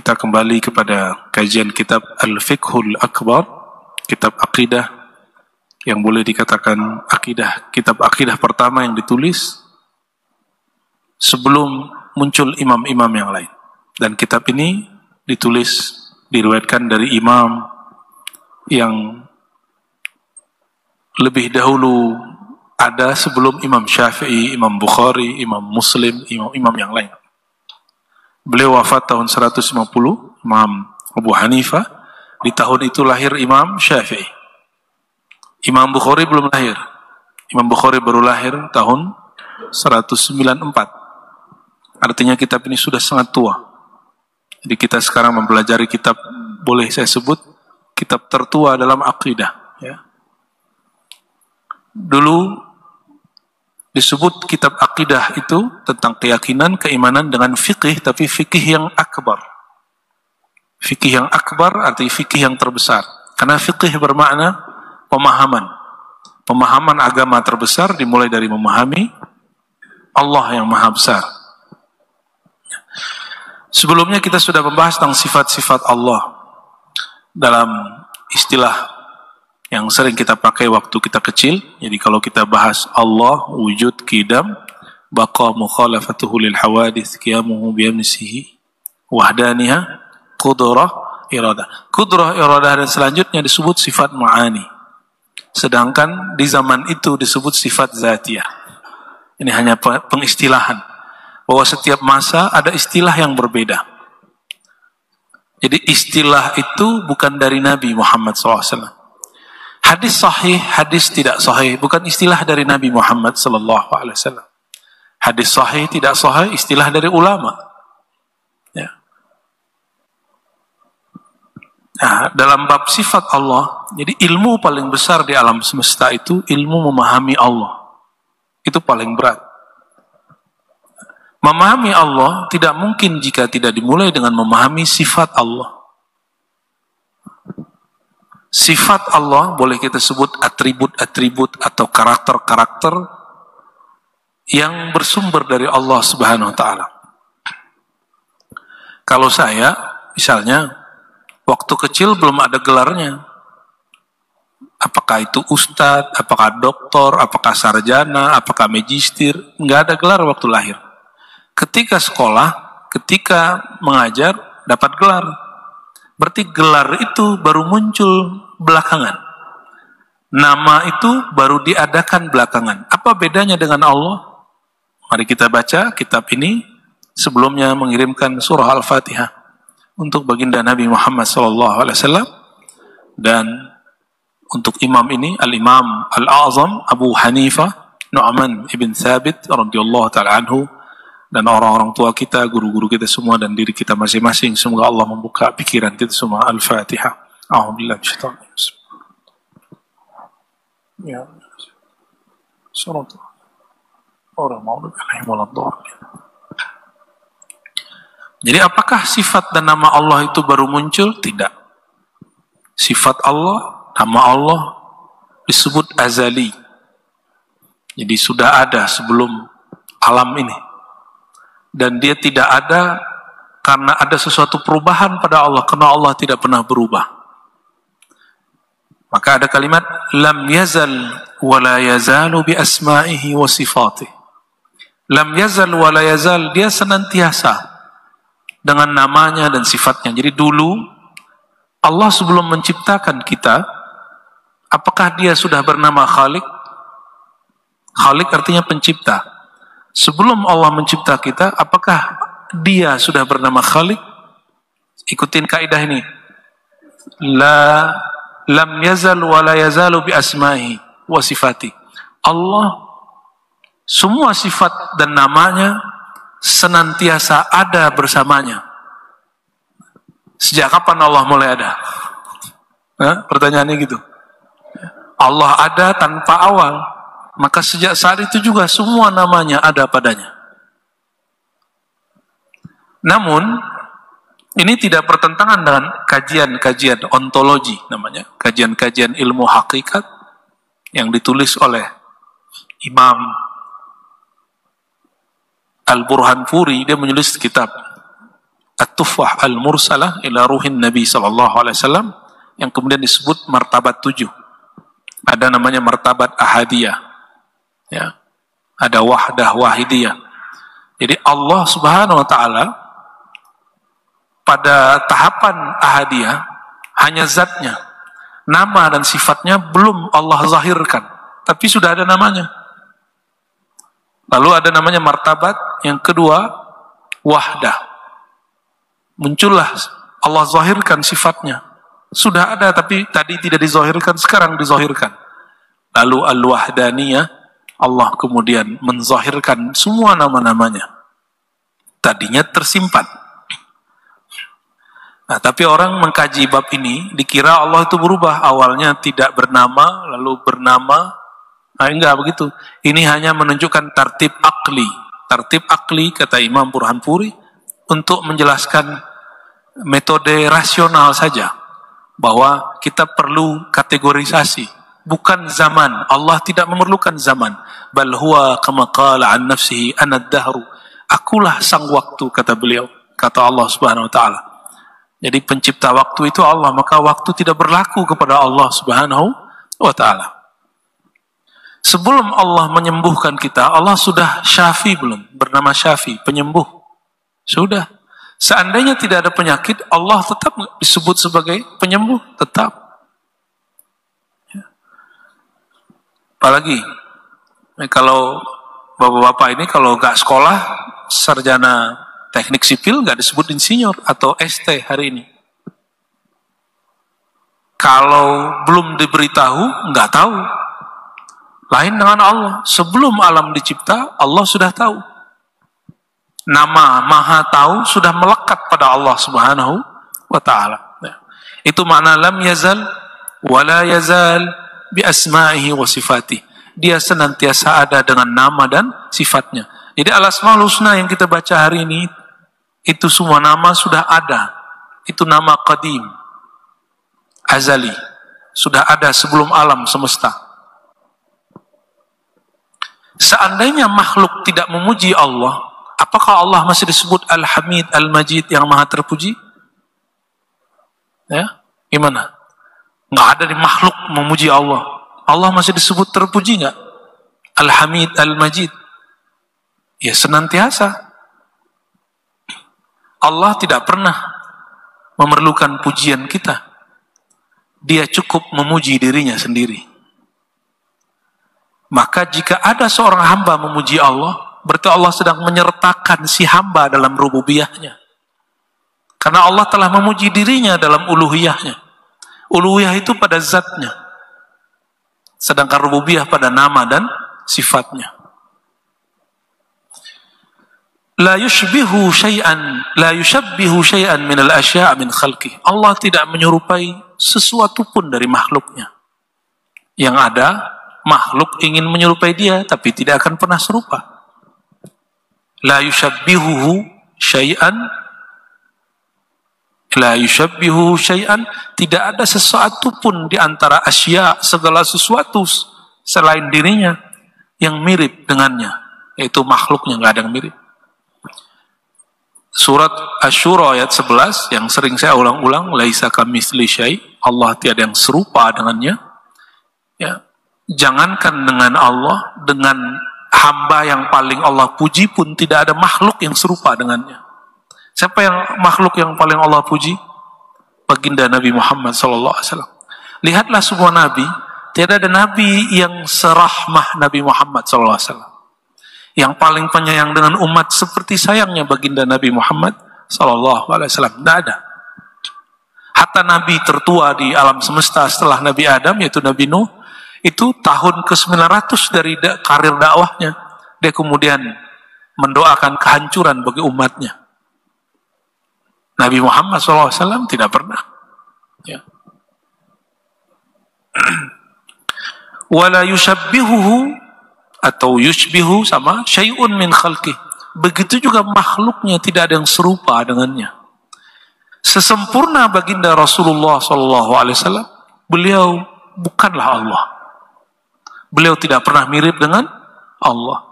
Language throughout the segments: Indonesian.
Kita kembali kepada kajian kitab Al-Fiqhul Akbar, kitab akidah yang boleh dikatakan kitab akidah pertama yang ditulis sebelum muncul imam-imam yang lain. Dan kitab ini diriwayatkan dari imam yang lebih dahulu ada sebelum Imam Syafi'i, Imam Bukhari, Imam Muslim, imam-imam yang lain. Beliau wafat tahun 150, Imam Abu Hanifah. Di tahun itu lahir Imam Syafi'i. Imam Bukhari belum lahir. Imam Bukhari baru lahir tahun 194. Artinya kitab ini sudah sangat tua. Jadi kita sekarang mempelajari kitab, boleh saya sebut, kitab tertua dalam akidah. Ya. Dulu disebut kitab akidah itu tentang keyakinan, keimanan dengan fikih, tapi fikih yang akbar. Fikih yang akbar artinya fikih yang terbesar. Karena fikih bermakna pemahaman. Pemahaman agama terbesar dimulai dari memahami Allah yang maha besar. Sebelumnya kita sudah membahas tentang sifat-sifat Allah dalam istilah yang sering kita pakai waktu kita kecil. Jadi kalau kita bahas Allah, wujud, qidam, baqa mukhalafatuhu lil hawadits, qiyamuhu biyamsihi, wahdaniyah, qudrah, iradah. Qudrah, iradah dan selanjutnya disebut sifat ma'ani. Sedangkan di zaman itu disebut sifat zatiyah. Ini hanya pengistilahan. Bahwa setiap masa ada istilah yang berbeda. Jadi istilah itu bukan dari Nabi Muhammad SAW. Hadis sahih, hadis tidak sahih, bukan istilah dari Nabi Muhammad SAW. Hadis sahih, tidak sahih, istilah dari ulama. Ya. Nah, dalam bab sifat Allah, jadi ilmu paling besar di alam semesta itu ilmu memahami Allah. Itu paling berat. Memahami Allah tidak mungkin jika tidak dimulai dengan memahami sifat Allah. Sifat Allah boleh kita sebut atribut-atribut atau karakter-karakter yang bersumber dari Allah Subhanahu wa taala. Kalau saya, misalnya, waktu kecil belum ada gelarnya. Apakah itu ustadz, apakah doktor, apakah sarjana, apakah magistir, nggak ada gelar waktu lahir. Ketika sekolah, ketika mengajar, dapat gelar. Berarti gelar itu baru muncul belakangan. Nama itu baru diadakan belakangan. Apa bedanya dengan Allah? Mari kita baca kitab ini. Sebelumnya mengirimkan surah Al-Fatihah untuk baginda Nabi Muhammad SAW. Dan untuk imam ini, Al-Imam Al-Azam Abu Hanifah Nu'man ibn Thabit radhiyallahu ta'ala anhu. Dan orang-orang tua kita, guru-guru kita semua, dan diri kita masing-masing. Semoga Allah membuka pikiran kita semua. Al-Fatihah. A'udzubillahi minasyaitonir rajim. Ya. Surat orang mau Jadi apakah sifat dan nama Allah itu baru muncul? Tidak. Sifat Allah, nama Allah disebut azali. Jadi sudah ada sebelum alam ini. Dan dia tidak ada karena ada sesuatu perubahan pada Allah, karena Allah tidak pernah berubah. Maka ada kalimat lam yazal wa la yazalu bi asma'ihi wa sifatih. Lam yazal wa la yazal, dia senantiasa dengan namanya dan sifatnya. Jadi dulu Allah sebelum menciptakan kita, apakah dia sudah bernama Khalik? Khalik artinya pencipta. Sebelum Allah mencipta kita, apakah dia sudah bernama Khalik? Ikutin kaidah ini. Lam yazal wa la yazalu bi asma'i wa sifati. Allah semua sifat dan namanya senantiasa ada bersamanya. Sejak kapan Allah mulai ada? Pertanyaannya gitu. Allah ada tanpa awal, maka sejak saat itu juga semua namanya ada padanya. Namun, ini tidak bertentangan dengan kajian-kajian ontologi namanya, kajian-kajian ilmu hakikat yang ditulis oleh Imam Al-Burhanpuri. Dia menulis kitab At-Tufah Al-Mursalah ila Ruhin Nabi SAW yang kemudian disebut martabat 7. Ada namanya martabat ahadiyah, ya. Ada wahdah wahidiyah. Jadi Allah Subhanahu wa Ta'ala pada tahapan ahadiyah hanya zatnya, nama dan sifatnya belum Allah zahirkan, tapi sudah ada namanya. Lalu ada namanya martabat yang kedua, wahdah. Muncullah Allah zahirkan sifatnya. Sudah ada tapi tadi tidak dizahirkan, sekarang dizahirkan. Lalu al-wahdaniyah, Allah kemudian menzahirkan semua nama-namanya. Tadinya tersimpan. Nah, tapi orang mengkaji bab ini, dikira Allah itu berubah. Awalnya tidak bernama, lalu bernama. Nah, enggak begitu. Ini hanya menunjukkan tartib akli. Tartib akli, kata Imam Burhanpuri, untuk menjelaskan metode rasional saja. Bahwa kita perlu kategorisasi. Bukan zaman. Allah tidak memerlukan zaman. Bal huwa kama qala an nafsihi anad dahru. Akulah sang waktu, kata beliau. Kata Allah Subhanahu wa Ta'ala. Jadi pencipta waktu itu Allah, maka waktu tidak berlaku kepada Allah Subhanahu wa Ta'ala. Sebelum Allah menyembuhkan kita, Allah sudah syafi belum? Bernama Syafi, penyembuh. Sudah. Seandainya tidak ada penyakit, Allah tetap disebut sebagai penyembuh, tetap. Apalagi, kalau bapak-bapak ini kalau nggak sekolah, sarjana teknik sipil nggak disebut insinyur atau ST hari ini. Kalau belum diberitahu, nggak tahu. Lain dengan Allah. Sebelum alam dicipta, Allah sudah tahu. Nama Maha Tahu sudah melekat pada Allah Subhanahu wa Ta'ala. Itu makna lam yazal wa la yazal bi asma'ihi wa sifatihi. Dia senantiasa ada dengan nama dan sifatnya. Jadi al-asmaul husna yang kita baca hari ini, itu semua nama sudah ada. Itu nama qadim, azali. Sudah ada sebelum alam semesta. Seandainya makhluk tidak memuji Allah, apakah Allah masih disebut Al-Hamid, Al-Majid, yang maha terpuji? Ya, gimana? Nggak ada di makhluk memuji Allah. Allah masih disebut terpuji nggak? Al-Hamid, Al-Majid. Ya senantiasa. Allah tidak pernah memerlukan pujian kita. Dia cukup memuji dirinya sendiri. Maka jika ada seorang hamba memuji Allah, berarti Allah sedang menyertakan si hamba dalam rububiyahnya. Karena Allah telah memuji dirinya dalam uluhiyahnya. Uluhiyah itu pada zatnya. Sedangkan rububiyah pada nama dan sifatnya. La yushbihu syai'an min al-asya' min khalqih. Allah tidak menyerupai sesuatu pun dari makhluknya. Yang ada, makhluk ingin menyerupai dia, tapi tidak akan pernah serupa. La yushabbihuhu syai'an. La yushabbihu syai'an. Tidak ada sesuatu pun di antara asya, segala sesuatu selain dirinya yang mirip dengannya. Yaitu makhluknya, nggak ada yang mirip. Surat Asy-Syura ayat 11 yang sering saya ulang-ulang, laisa kamitsli syai', Allah tiada yang serupa dengannya. Ya, jangankan dengan Allah, dengan hamba yang paling Allah puji pun tidak ada makhluk yang serupa dengannya. Siapa yang makhluk yang paling Allah puji? Baginda Nabi Muhammad SAW. Lihatlah semua nabi, tiada ada nabi yang serahmah Nabi Muhammad SAW. Yang paling penyayang dengan umat seperti sayangnya baginda Nabi Muhammad SAW. Tidak ada. Hatta Nabi tertua di alam semesta setelah Nabi Adam, yaitu Nabi Nuh, itu tahun ke-900 dari karir dakwahnya. Dia kemudian mendoakan kehancuran bagi umatnya. Nabi Muhammad SAW tidak pernah. Ya. Wala yushabbihuhu atau yushbihu sama syai'un min khalqih. Begitu juga makhluknya tidak ada yang serupa dengannya. Sesempurna baginda Rasulullah SAW, beliau bukanlah Allah. Beliau tidak pernah mirip dengan Allah.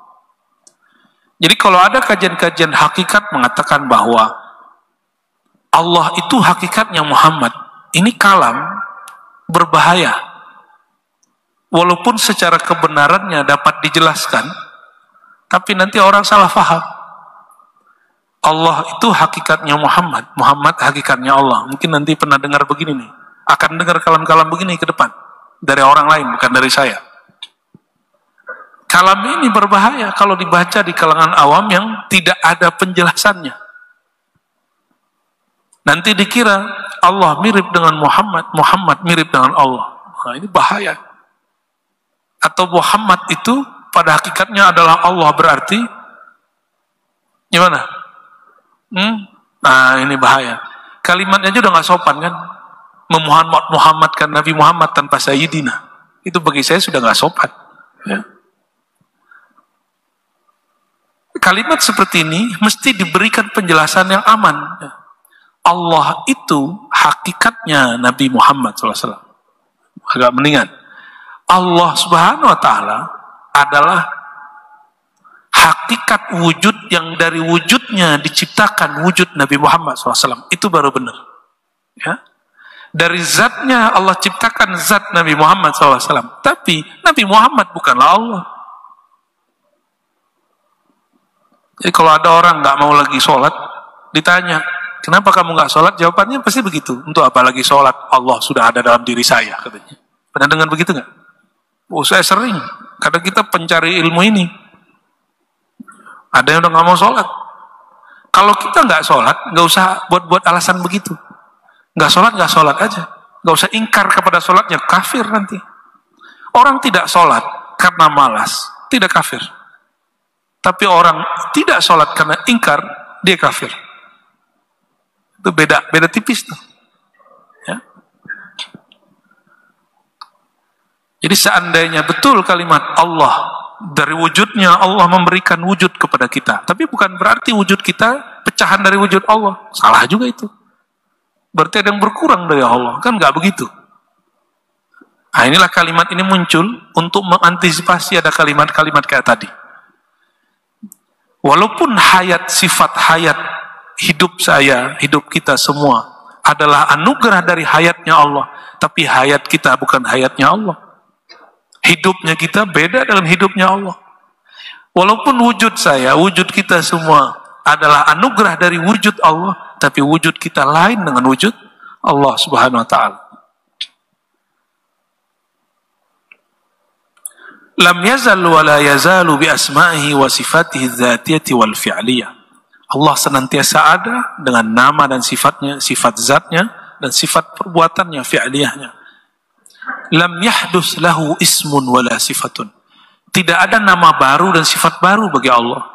Jadi kalau ada kajian-kajian hakikat mengatakan bahwa Allah itu hakikatnya Muhammad, ini kalam berbahaya. Walaupun secara kebenarannya dapat dijelaskan, tapi nanti orang salah faham. Allah itu hakikatnya Muhammad, Muhammad hakikatnya Allah. Mungkin nanti pernah dengar begini nih, akan dengar kalam-kalam begini ke depan dari orang lain, bukan dari saya. Kalam ini berbahaya kalau dibaca di kalangan awam yang tidak ada penjelasannya. Nanti dikira Allah mirip dengan Muhammad, Muhammad mirip dengan Allah. Nah, ini bahaya. Atau Muhammad itu pada hakikatnya adalah Allah, berarti gimana? Nah, ini bahaya. Kalimatnya aja udah gak sopan kan? Muhammadkan Nabi Muhammad tanpa Sayyidina. Itu bagi saya sudah gak sopan. Ya. Kalimat seperti ini mesti diberikan penjelasan yang aman. Allah itu hakikatnya Nabi Muhammad SAW. Agak mendingan. Allah Subhanahu wa Ta'ala adalah hakikat wujud yang dari wujudnya diciptakan wujud Nabi Muhammad SAW. Itu baru benar. Ya. Dari zatnya Allah ciptakan zat Nabi Muhammad SAW. Tapi Nabi Muhammad bukanlah Allah. Jadi kalau ada orang nggak mau lagi sholat, ditanya, kenapa kamu nggak sholat? Jawabannya pasti begitu. Untuk apa lagi sholat? Allah sudah ada dalam diri saya, katanya. Pernah dengar begitu nggak? Oh, saya sering. Kadang kita pencari ilmu ini. Ada yang udah nggak mau sholat. Kalau kita nggak sholat, nggak usah buat-buat alasan begitu. Nggak sholat aja. Nggak usah ingkar kepada sholatnya, kafir nanti. Orang tidak sholat karena malas, tidak kafir. Tapi orang tidak sholat karena ingkar, dia kafir. Itu beda tipis tuh. Ya. Jadi seandainya betul kalimat Allah, dari wujudnya Allah memberikan wujud kepada kita. Tapi bukan berarti wujud kita pecahan dari wujud Allah. Salah juga itu. Berarti ada yang berkurang dari Allah. Kan nggak begitu. Nah, inilah kalimat ini muncul untuk mengantisipasi ada kalimat-kalimat kayak tadi. Walaupun sifat hayat hidup saya, hidup kita semua adalah anugerah dari hayatnya Allah, tapi hayat kita bukan hayatnya Allah. Hidupnya kita beda dengan hidupnya Allah. Walaupun wujud saya, wujud kita semua adalah anugerah dari wujud Allah, tapi wujud kita lain dengan wujud Allah Subhanahu wa Ta'ala. Lam yazal wa la yazalu bi asma'ihi wa sifatihi dzatiyati wal fi'liyah. Allah senantiasa ada dengan nama dan sifatnya, sifat zatnya dan sifat perbuatannya, fi'liyahnya. Lam yahdus lahu ismun wala sifatun. Tidak ada nama baru dan sifat baru bagi Allah.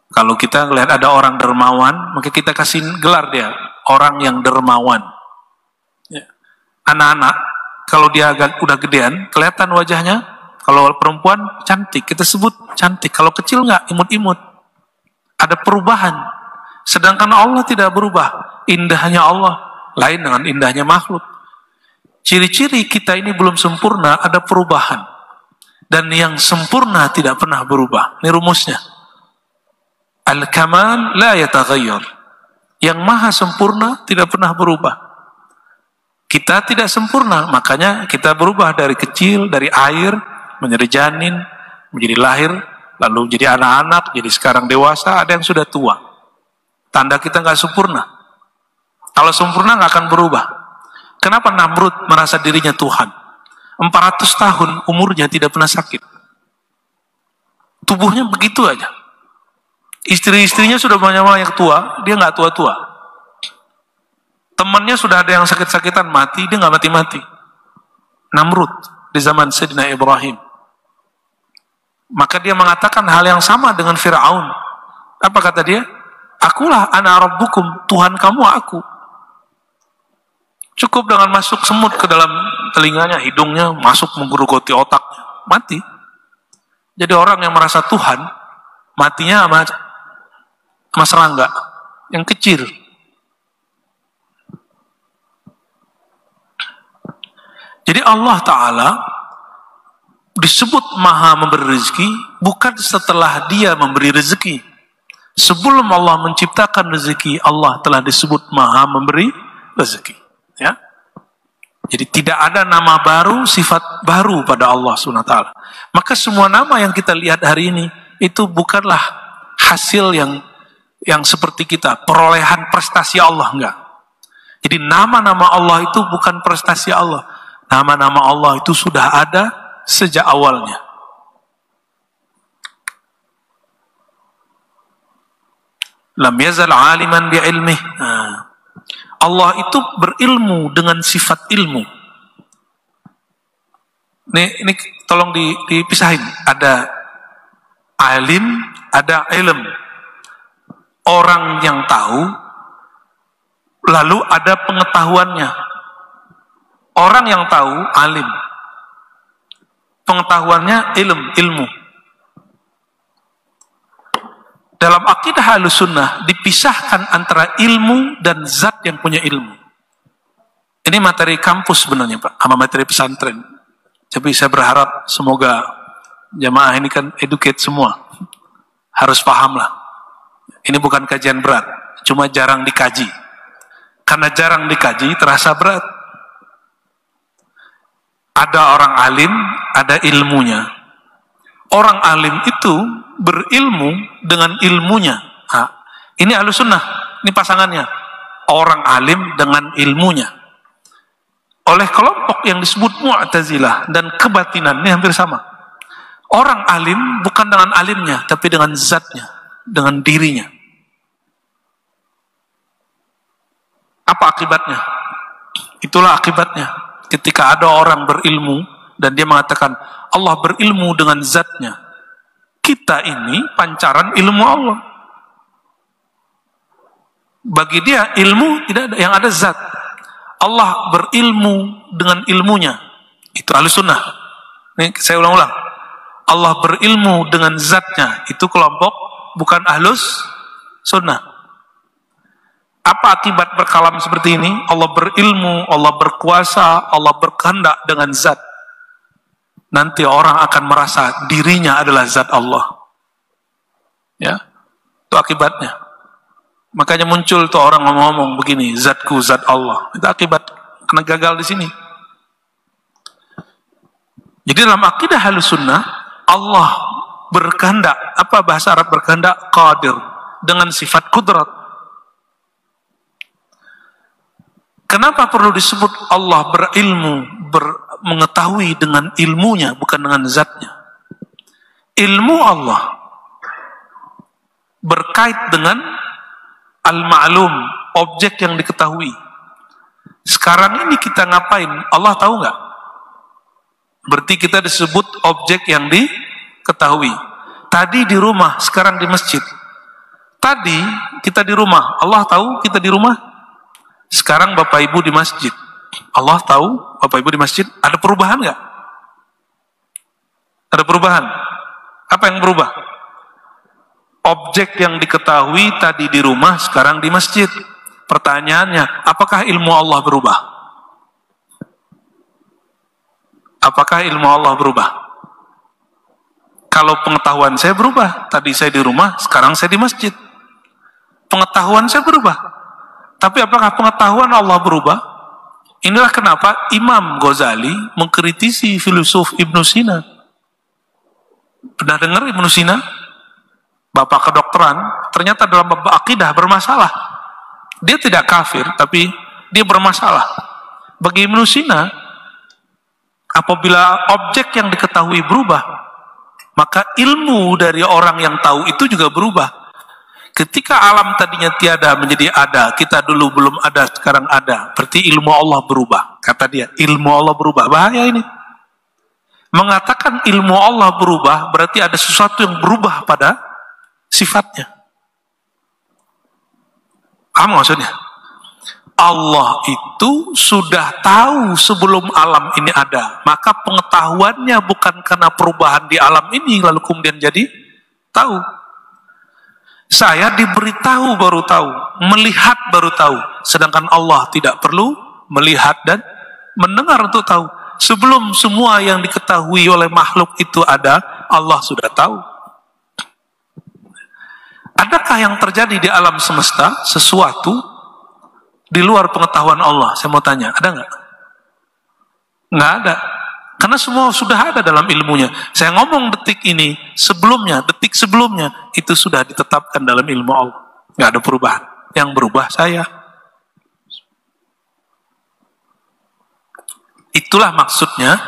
Kalau kita melihat ada orang dermawan, maka kita kasih gelar dia, orang yang dermawan. Ya. Anak-anak kalau dia udah gedean, kelihatan wajahnya. Kalau perempuan cantik, kita sebut cantik. Kalau kecil nggak, imut-imut. Ada perubahan. Sedangkan Allah tidak berubah. Indahnya Allah lain dengan indahnya makhluk. Ciri-ciri kita ini belum sempurna, ada perubahan. Dan yang sempurna tidak pernah berubah. Ini rumusnya. Al-kamal la yataghayyar. Yang maha sempurna tidak pernah berubah. Kita tidak sempurna, makanya kita berubah dari kecil, dari air, menjadi janin, menjadi lahir, lalu menjadi anak-anak, jadi sekarang dewasa, ada yang sudah tua. Tanda kita nggak sempurna. Kalau sempurna nggak akan berubah. Kenapa Namrud merasa dirinya Tuhan? 400 tahun umurnya tidak pernah sakit. Tubuhnya begitu aja. Istri-istrinya sudah banyak-banyak tua, dia nggak tua-tua. Temannya sudah ada yang sakit-sakitan mati, dia nggak mati-mati. Namrud di zaman Sayyidina Ibrahim. Maka dia mengatakan hal yang sama dengan Fir'aun. Apa kata dia? Akulah ana rabbukum, Tuhan kamu aku. Cukup dengan masuk semut ke dalam telinganya, hidungnya, masuk menggerogoti otaknya, mati. Jadi orang yang merasa Tuhan, matinya sama serangga yang kecil. Jadi Allah Ta'ala disebut maha memberi rezeki bukan setelah dia memberi rezeki. Sebelum Allah menciptakan rezeki, Allah telah disebut maha memberi rezeki. Ya. Jadi tidak ada nama baru, sifat baru pada Allah SWT. Maka semua nama yang kita lihat hari ini itu bukanlah hasil yang seperti kita, perolehan prestasi Allah, enggak. Jadi nama-nama Allah itu bukan prestasi Allah. Nama-nama Allah itu sudah ada sejak awalnya. Lam yazal aliman bi ilmih. Allah itu berilmu dengan sifat ilmu. Ini tolong dipisahin. Ada alim, ada ilm. Orang yang tahu, lalu ada pengetahuannya. Orang yang tahu, alim. Pengetahuannya ilmu. Dalam akidah Ahlussunnah dipisahkan antara ilmu dan zat yang punya ilmu. Ini materi kampus sebenarnya Pak, sama materi pesantren. Tapi saya berharap semoga jamaah ini kan educate semua. Harus paham lah. Ini bukan kajian berat, cuma jarang dikaji. Karena jarang dikaji terasa berat. Ada orang alim, ada ilmunya. Orang alim itu berilmu dengan ilmunya. Ini Ahlussunnah, ini pasangannya. Orang alim dengan ilmunya. Oleh kelompok yang disebut Mu'tazilah dan kebatinan, ini hampir sama. Orang alim bukan dengan alimnya, tapi dengan zatnya, dengan dirinya. Apa akibatnya? Itulah akibatnya. Ketika ada orang berilmu dan dia mengatakan Allah berilmu dengan zatnya, kita ini pancaran ilmu Allah. Bagi dia ilmu tidak ada, yang ada zat. Allah berilmu dengan ilmunya. Itu Ahlussunnah. Ini saya ulang-ulang. Allah berilmu dengan zatnya. Itu kelompok bukan Ahlussunnah. Apa akibat berkalam seperti ini? Allah berilmu, Allah berkuasa, Allah berkehendak dengan zat. Nanti orang akan merasa dirinya adalah zat Allah. Ya, itu akibatnya. Makanya muncul tuh orang ngomong-ngomong begini, zatku, zat Allah. Itu akibat karena gagal di sini. Jadi dalam akidah Ahlussunnah, Allah berkehendak. Apa bahasa Arab berkehendak? Qadir, dengan sifat kudrat. Kenapa perlu disebut Allah berilmu, mengetahui dengan ilmunya, bukan dengan zatnya? Ilmu Allah berkait dengan al-ma'lum, objek yang diketahui. Sekarang ini kita ngapain? Allah tahu nggak? Berarti kita disebut objek yang diketahui. Tadi di rumah, sekarang di masjid. Tadi kita di rumah, Allah tahu kita di rumah. Sekarang Bapak Ibu di masjid. Allah tahu Bapak Ibu di masjid. Ada perubahan nggak? Ada perubahan. Apa yang berubah? Objek yang diketahui tadi di rumah, sekarang di masjid. Pertanyaannya, apakah ilmu Allah berubah? Apakah ilmu Allah berubah? Kalau pengetahuan saya berubah. Tadi saya di rumah, sekarang saya di masjid. Pengetahuan saya berubah. Tapi apakah pengetahuan Allah berubah? Inilah kenapa Imam Ghazali mengkritisi filosof Ibnu Sina. Pernah dengar Ibnu Sina? Bapak kedokteran, ternyata dalam bab akidah bermasalah. Dia tidak kafir, tapi dia bermasalah. Bagi Ibnu Sina, apabila objek yang diketahui berubah, maka ilmu dari orang yang tahu itu juga berubah. Ketika alam tadinya tiada menjadi ada, kita dulu belum ada, sekarang ada. Berarti ilmu Allah berubah. Kata dia, ilmu Allah berubah. Bahaya ini. Mengatakan ilmu Allah berubah, berarti ada sesuatu yang berubah pada sifatnya. Paham maksudnya? Allah itu sudah tahu sebelum alam ini ada. Maka pengetahuannya bukan karena perubahan di alam ini lalu kemudian jadi tahu. Saya diberitahu baru tahu, melihat baru tahu. Sedangkan Allah tidak perlu melihat dan mendengar untuk tahu. Sebelum semua yang diketahui oleh makhluk itu ada, Allah sudah tahu. Adakah yang terjadi di alam semesta sesuatu di luar pengetahuan Allah? Saya mau tanya, ada nggak? Nggak ada. Karena semua sudah ada dalam ilmunya. Saya ngomong detik ini, sebelumnya, detik sebelumnya, itu sudah ditetapkan dalam ilmu Allah. Nggak ada perubahan. Yang berubah saya. Itulah maksudnya,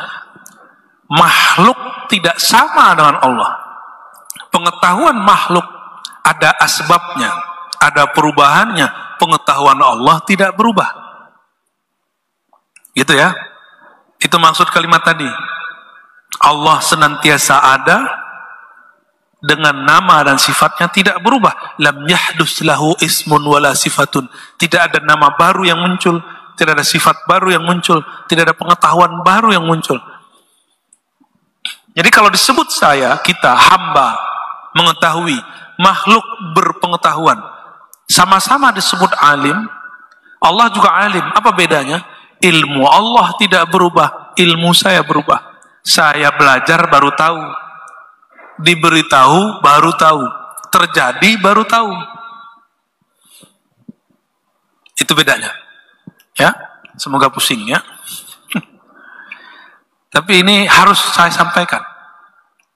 makhluk tidak sama dengan Allah. Pengetahuan makhluk ada asbabnya, ada perubahannya. Pengetahuan Allah tidak berubah. Gitu ya. Itu maksud kalimat tadi. Allah senantiasa ada dengan nama dan sifatnya tidak berubah. Lam yahdus lahu ismun wala sifatun. Tidak ada nama baru yang muncul, tidak ada sifat baru yang muncul, tidak ada pengetahuan baru yang muncul. Jadi kalau disebut saya, kita hamba mengetahui, makhluk berpengetahuan, sama-sama disebut alim. Allah juga alim. Apa bedanya? Ilmu Allah tidak berubah, ilmu saya berubah. Saya belajar baru tahu, diberitahu baru tahu, terjadi baru tahu. Itu bedanya. Ya, semoga pusing ya. Tapi ini harus saya sampaikan.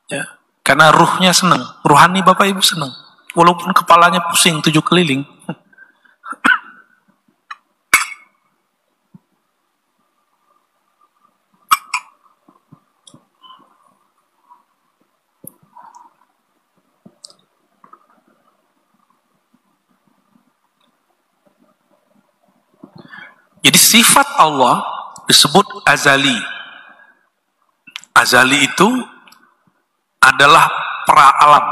Ya, karena ruhnya senang, ruhani Bapak Ibu senang. Walaupun kepalanya pusing 7 keliling. Jadi sifat Allah disebut azali. Azali itu adalah pra-alam.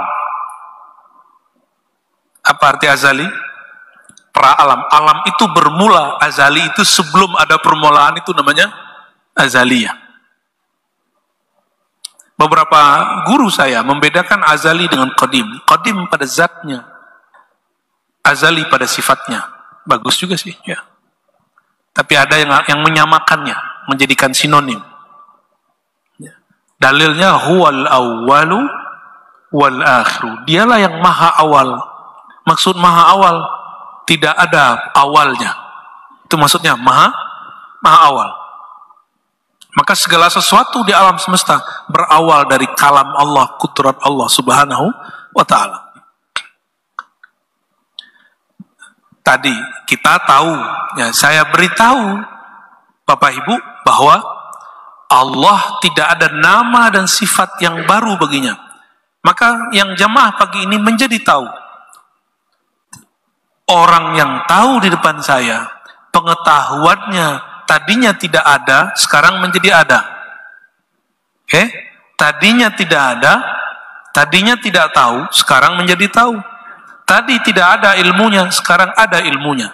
Apa arti azali? Pra-alam. Alam itu bermula, azali itu sebelum ada permulaan, itu namanya azaliyah. Beberapa guru saya membedakan azali dengan qadim. Qadim pada zatnya, azali pada sifatnya. Bagus juga sih, ya. Tapi ada yang menyamakannya, menjadikan sinonim. Dalilnya huwal awwalu wal akhiru. Dialah yang maha awal. Maksud maha awal, tidak ada awalnya. Itu maksudnya maha awal. Maka segala sesuatu di alam semesta berawal dari kalam Allah, kudrat Allah subhanahu wa ta'ala. Tadi kita tahu, ya, saya beritahu Bapak Ibu bahwa Allah tidak ada nama dan sifat yang baru baginya. Maka yang jamaah pagi ini menjadi tahu. Orang yang tahu di depan saya, pengetahuannya tadinya tidak ada, sekarang menjadi ada. Oke? Tadinya tidak ada, tadinya tidak tahu, sekarang menjadi tahu. Tadi tidak ada ilmunya, sekarang ada ilmunya.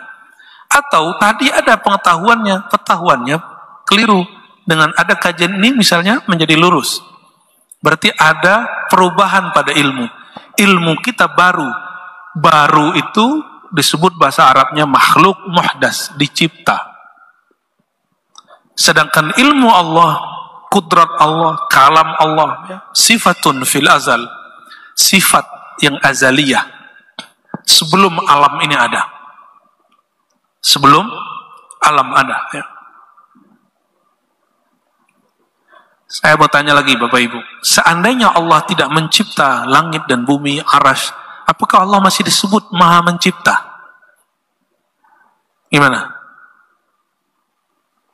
Atau tadi ada pengetahuannya keliru. Dengan ada kajian ini misalnya menjadi lurus. Berarti ada perubahan pada ilmu. Ilmu kita baru. Baru itu disebut bahasa Arabnya makhluk muhdas, dicipta. Sedangkan ilmu Allah, kudrat Allah, kalam Allah, ya, sifatun fil azal. Sifat yang azaliyah. Sebelum alam ini ada. Sebelum alam ada. Ya. Saya mau tanya lagi Bapak Ibu. Seandainya Allah tidak mencipta langit dan bumi, arasy, apakah Allah masih disebut maha mencipta? Gimana?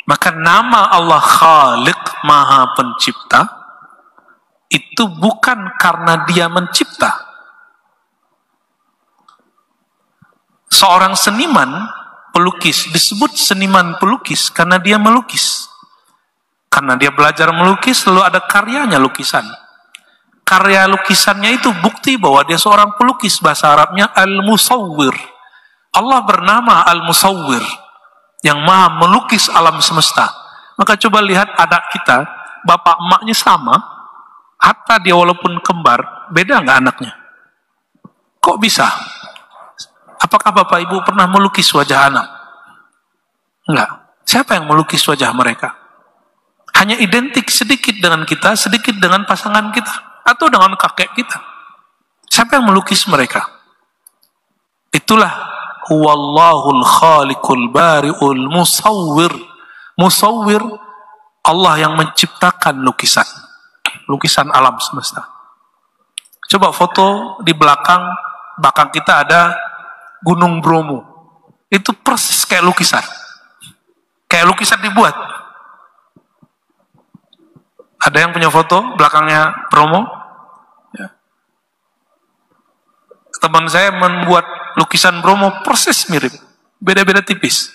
Maka nama Allah Khaliq, maha pencipta, itu bukan karena dia mencipta. Seorang seniman, pelukis, disebut seniman pelukis karena dia melukis. Karena dia belajar melukis, lalu ada karyanya lukisan. Karya lukisannya itu bukti bahwa dia seorang pelukis, bahasa Arabnya al-musawwir. Allah bernama Al-Musawwir, yang maha melukis alam semesta. Maka coba lihat anak kita, bapak emaknya sama, hatta dia walaupun kembar, beda nggak anaknya? Kok bisa? Apakah bapak ibu pernah melukis wajah anak? Enggak. Siapa yang melukis wajah mereka? Hanya identik sedikit dengan kita, sedikit dengan pasangan kita, atau dengan kakek kita. Siapa yang melukis mereka? Itulah huwallahul khaliqul bari'ul musawwir. Musawwir, Allah yang menciptakan lukisan. Lukisan alam semesta. Coba foto di belakang kita ada Gunung Bromo. Itu persis kayak lukisan. Kayak lukisan dibuat. Ada yang punya foto belakangnya Bromo? Ya. Teman saya membuat lukisan Bromo persis mirip. Beda-beda tipis.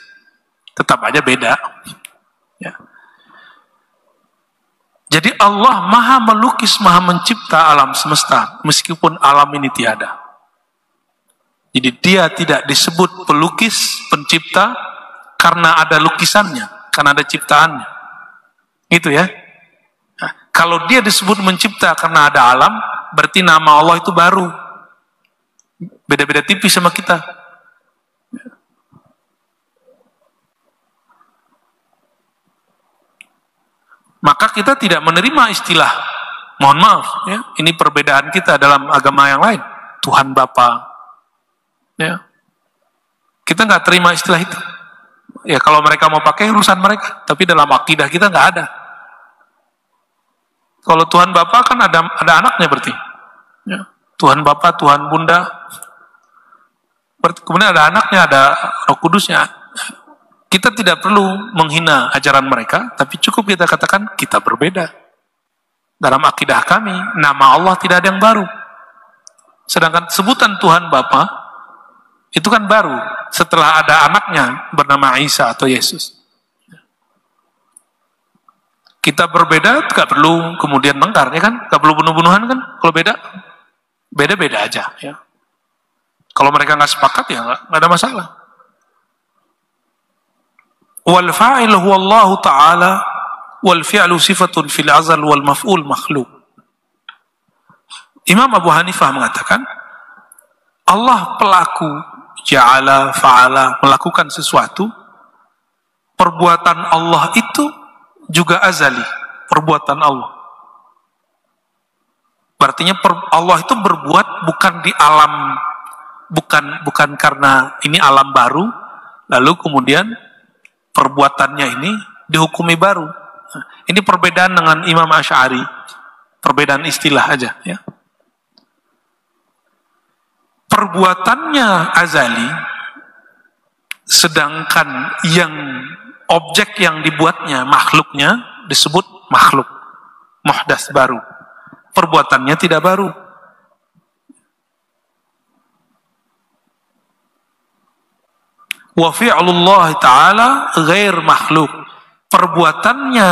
Tetap aja beda. Ya. Jadi Allah maha melukis, maha mencipta alam semesta. Meskipun alam ini tiada. Jadi dia tidak disebut pelukis, pencipta, karena ada lukisannya, karena ada ciptaannya. Gitu ya. Nah, kalau dia disebut mencipta karena ada alam, berarti nama Allah itu baru. Beda-beda tipis sama kita. Maka kita tidak menerima istilah, mohon maaf, ya, ini perbedaan kita dalam agama yang lain. Tuhan Bapa. Ya. Kita nggak terima istilah itu. Ya kalau mereka mau pakai urusan mereka, tapi dalam akidah kita nggak ada. Kalau Tuhan Bapa kan ada anaknya berarti. Ya. Tuhan Bapa, Tuhan Bunda. Kemudian ada anaknya, ada Roh Kudusnya. Kita tidak perlu menghina ajaran mereka, tapi cukup kita katakan kita berbeda. Dalam akidah kami, nama Allah tidak ada yang baru. Sedangkan sebutan Tuhan Bapa itu kan baru setelah ada anaknya bernama Isa atau Yesus. Kita berbeda, tidak perlu kemudian tengkar, ya kan? Tidak perlu bunuh-bunuhan kan? Kalau beda, beda-beda aja. Ya. Kalau mereka nggak sepakat, ya nggak ada masalah. Wal fa'il huwa Allah Ta'ala, wal fi'lu sifatun fil azal, wal maf'ul makhluk. Imam Abu Hanifah mengatakan, Allah pelaku, ja'ala, fa'ala, melakukan sesuatu, perbuatan Allah itu juga azali, perbuatan Allah. Artinya Allah itu berbuat bukan di alam, bukan karena ini alam baru, lalu kemudian perbuatannya ini dihukumi baru. Ini perbedaan dengan Imam Asy'ari, perbedaan istilah aja. Ya. Perbuatannya azali, sedangkan yang objek yang dibuatnya, makhluknya, disebut makhluk. Muhdas baru. Perbuatannya tidak baru. Wa fi'lullah ta'ala ghair makhluk. Perbuatannya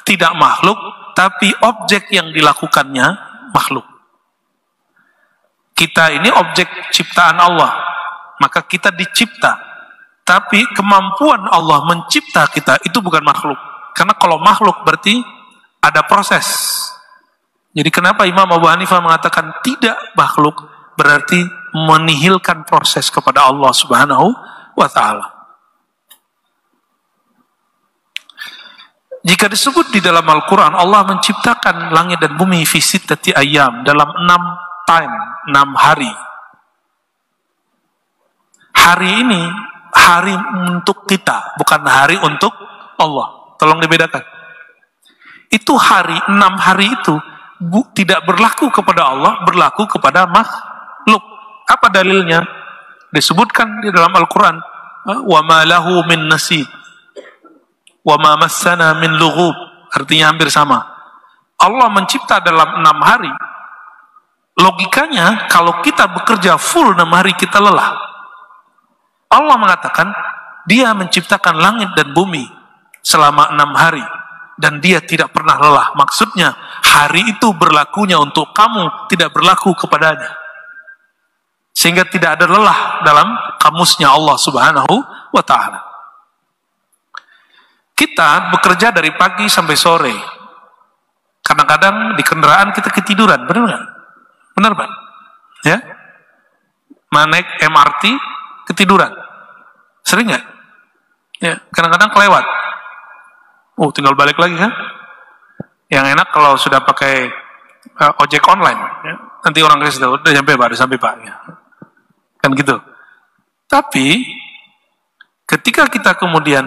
tidak makhluk, tapi objek yang dilakukannya makhluk. Kita ini objek ciptaan Allah. Maka kita dicipta. Tapi kemampuan Allah mencipta kita itu bukan makhluk. Karena kalau makhluk berarti ada proses. Jadi kenapa Imam Abu Hanifah mengatakan tidak makhluk berarti menihilkan proses kepada Allah Subhanahu wa Ta'ala. Jika disebut di dalam Al-Quran Allah menciptakan langit dan bumi fi sittati ayyam, dalam 6 hari. Hari ini hari untuk kita, bukan hari untuk Allah. Tolong dibedakan. Itu hari, 6 hari itu tidak berlaku kepada Allah, berlaku kepada makhluk. Apa dalilnya? Disebutkan di dalam Al-Quran, wa ma lahu min nasib, wa ma massana min lughub. Artinya hampir sama. Allah mencipta dalam 6 hari. Logikanya, kalau kita bekerja full 6 hari, kita lelah. Allah mengatakan, dia menciptakan langit dan bumi selama 6 hari. Dan dia tidak pernah lelah. Maksudnya, hari itu berlakunya untuk kamu, tidak berlaku kepadanya. Sehingga tidak ada lelah dalam kamusnya Allah Subhanahu wa Ta'ala. Kita bekerja dari pagi sampai sore. Kadang-kadang di kendaraan kita ketiduran, benar nggak? Benar, Pak? Ya? Naik MRT ketiduran. Sering nggak? Ya, kadang-kadang kelewat. Oh, tinggal balik lagi kan? Yang enak kalau sudah pakai ojek online. Ya. Nanti orang kasih tahu, udah sampai Pak, udah sampai Pak. Ya. Kan gitu. Tapi ketika kita kemudian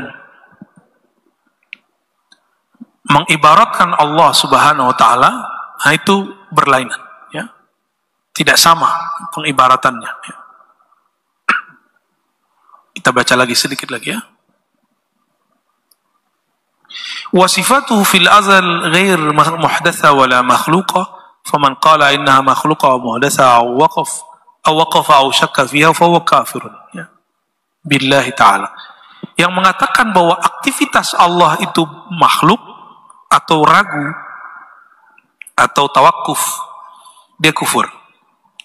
mengibaratkan Allah Subhanahu wa Ta'ala, nah itu berlainan, ya. Tidak sama pengibaratannya, ya. Kita baca lagi sedikit lagi, ya. Wa sifatuhu fil azal ghair muhdatsa wala makhluqa, faman qala innaha makhluqa wa muhdatsa aw waqafa aw syakka fiha fa huwa kafirun, ya. Billahi ta'ala. Yang mengatakan bahwa aktivitas Allah itu makhluk atau ragu atau tawakuf, dia kufur.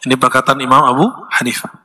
Ini perkataan Imam Abu Hanifah.